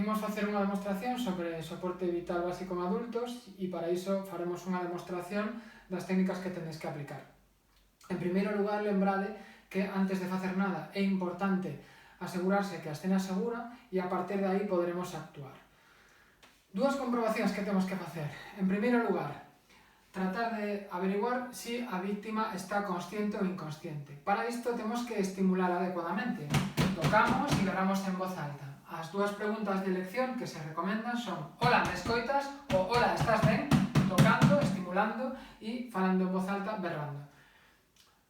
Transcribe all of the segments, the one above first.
imos facer unha demostración sobre soporte vital básico en adultos e para iso faremos unha demostración das técnicas que tedes que aplicar. En primeiro lugar, lembrade que antes de facer nada é importante asegurarse que a escena é segura e a partir de aí poderemos actuar. Dúas comprobacións que temos que facer. En primeiro lugar, tratar de averiguar se a víctima está consciente ou inconsciente. Para isto temos que estimular adecuadamente. Tocamos e berramos en voz alta. As dúas preguntas de elección que se recomendan son "Hola, me escoitas?" ou "Hola, estás ben?", tocando, estimulando e falando en voz alta, berrando.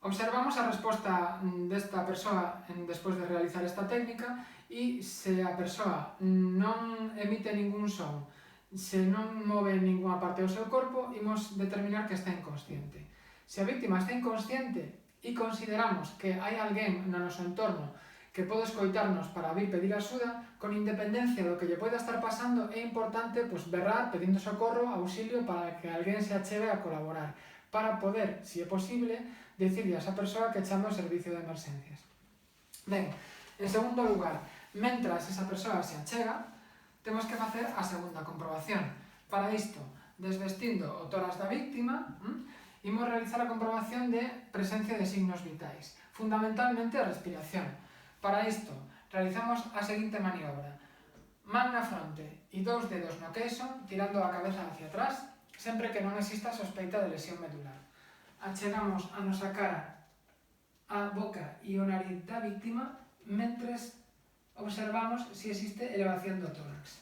Observamos a resposta desta persoa despois de realizar esta técnica e se a persoa non emite ningún son, se non move ninguna parte do seu corpo, imos determinar que está inconsciente. Se a víctima está inconsciente e consideramos que hai alguén no noso entorno que pode escoitarnos para vir pedir axuda, con independencia do que lle poida estar pasando, é importante berrar pedindo socorro, auxilio, para que alguén se achegue a colaborar, para poder, se é posible, dicirle a esa persoa que chame ao servicio de emerxencias. Ben, en segundo lugar, mentras esa persoa se achega, temos que facer a segunda comprobación. Para isto, desvestindo o tórax da víctima, imos realizar a comprobación de presencia de signos vitais, fundamentalmente a respiración. Para isto, realizamos a seguinte maniobra. Man na fronte e dous dedos no queixo, tirando a cabeza hacia atrás, sempre que non exista sospeita de lesión medular. Achegamos a nosa cara, a boca e o nariz da víctima, mentres observamos se existe elevación do tórax.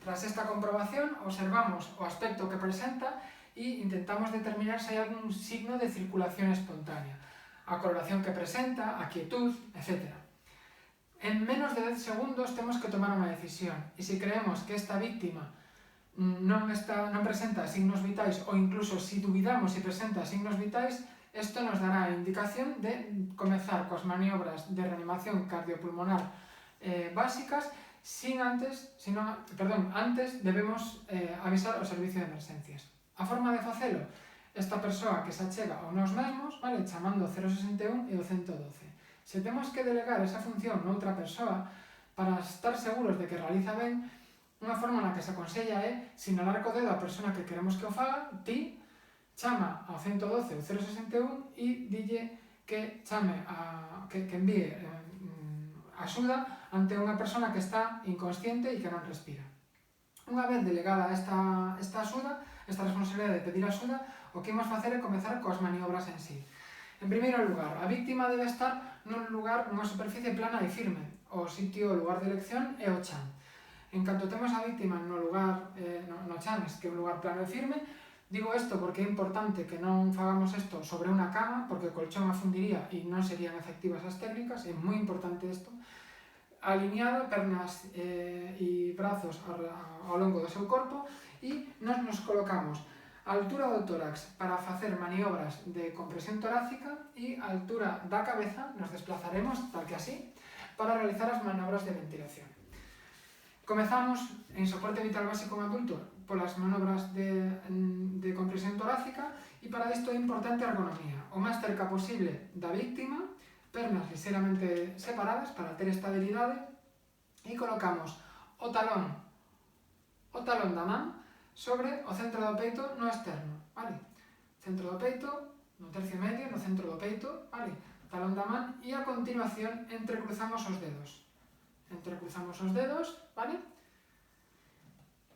Tras esta comprobación, observamos o aspecto que presenta e intentamos determinar se hai algún signo de circulación espontánea, a coloración que presenta, a quietud, etc. En menos de 10 segundos temos que tomar unha decisión e se creemos que esta víctima non presenta signos vitais ou incluso se dubidamos se presenta signos vitais, isto nos dará a indicación de comezar coas maniobras de reanimación cardiopulmonar básicas antes debemos avisar ao servicio de emerxencias. A forma de facelo, esta persoa que se achega ao nós mesmos, chamando o 061 e o 112. Se temos que delegar esa función noutra persoa, para estar seguros de que realiza ben, unha forma na que se aconsella é sinalar co dedo a persoa que queremos que o faga, ti, chama ao 112 ou 061 e dille que envíe axuda ante unha persoa que está inconsciente e que non respira. Unha vez delegada esta axuda, esta responsabilidade de pedir axuda, o que imos facer é comezar coas maniobras en sí. En primeiro lugar, a víctima debe estar nunha superficie plana e firme. O lugar de elección é o chan. En canto temos a víctima no chan, que é un lugar plano e firme, digo isto porque é importante que non fagamos isto sobre unha cama, porque o colchón afundiría e non serían efectivas as técnicas, é moi importante isto. Alineado, pernas e brazos ao longo do seu corpo e nos colocamos a altura do tórax para facer maniobras de compresión torácica e a altura da cabeza nos desplazaremos, tal que así, para realizar as maniobras de ventilación. Comezamos en soporte vital básico en adulto polas manobras de compresión torácica e para isto é importante a ergonomía, o máis cerca posible da víctima, pernas ligeramente separadas para ter estabilidade e colocamos o talón da man sobre o centro do peito no externo, vale? Centro do peito, no tercio medio, no centro do peito, vale? Talón da man e a continuación entrecruzamos os dedos. Entrecruzamos os dedos, vale?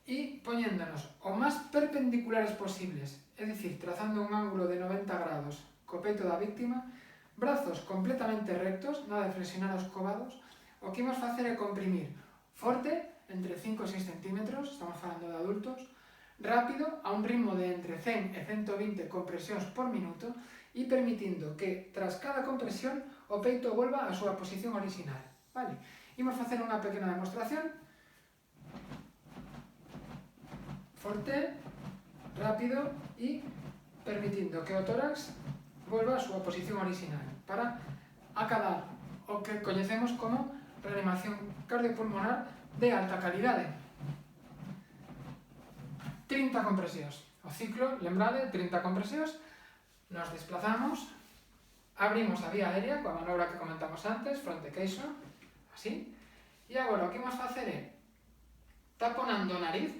E poñéndonos o máis perpendiculares posibles, é dicir, trazando un ángulo de 90 grados co peito da víctima, brazos completamente rectos, nada de flexionar os cobados, o que imos facer é comprimir forte, entre 5 e 6 centímetros, estamos falando de adultos, rápido, a un ritmo de entre 100 e 120 compresións por minuto e permitindo que, tras cada compresión, o peito volva á súa posición orixinal. Vale? Imos facer unha pequena demostración. Forte, rápido e permitindo que o tórax volva á súa posición orixinal para acabar o que coñecemos como reanimación cardiopulmonar de alta calidade. 30 compresións. O ciclo, lembrade, 30 compresións, nos desplazamos, abrimos a vía aérea coa manobra que comentamos antes, fronte queixo, así, e agora o que imos facer é taponando a nariz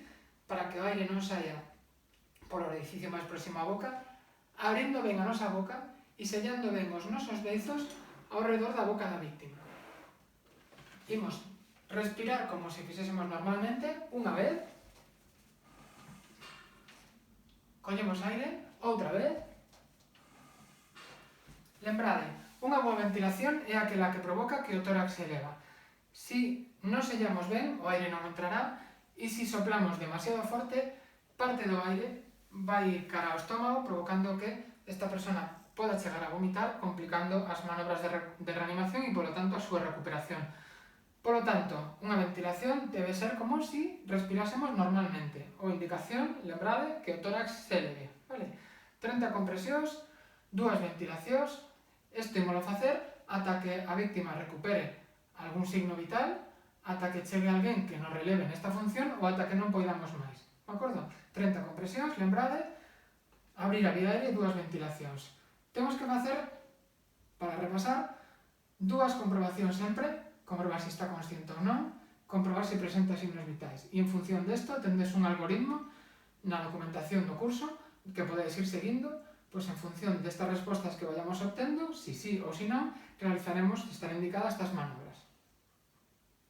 para que o aire non saia polo orificio máis próximo á boca, abrindo ben a nosa boca e sellando ben os nosos beizos ao redor da boca da víctima. Imos respirar como se fixésemos normalmente, unha vez, collemos aire, outra vez. Lembrade, unha boa ventilación é aquela que provoca que o tórax se eleva. Si non sellamos ben, o aire non entrará, e se soplamos demasiado forte, parte do aire vai cara ao estómago, provocando que esta persona poda chegar a vomitar, complicando as manobras de reanimación e, polo tanto, a súa recuperación. Polo tanto, unha ventilación debe ser como se respirásemos normalmente. Ou indicación, lembrade, que o tórax se eleve. Vale? 30 compresións, 2 ventilacións. Isto ímolo facer ata que a víctima recupere algún signo vital, ata que chegue alguén que nos releve nesta función ou ata que non poidamos máis. De acordo? 30 compresións, lembrade, abrir a vía aérea e 2 ventilacións. Temos que facer, para repasar, 2 comprobacións sempre, comprobar se está consciente ou non, comprobar se presenta signos vitais. E en función desto, tendes un algoritmo na documentación do curso que podedes ir seguindo, pois en función destas respostas que vayamos obtendo, si sí ou si non, realizaremos, estarán indicadas estas manobras.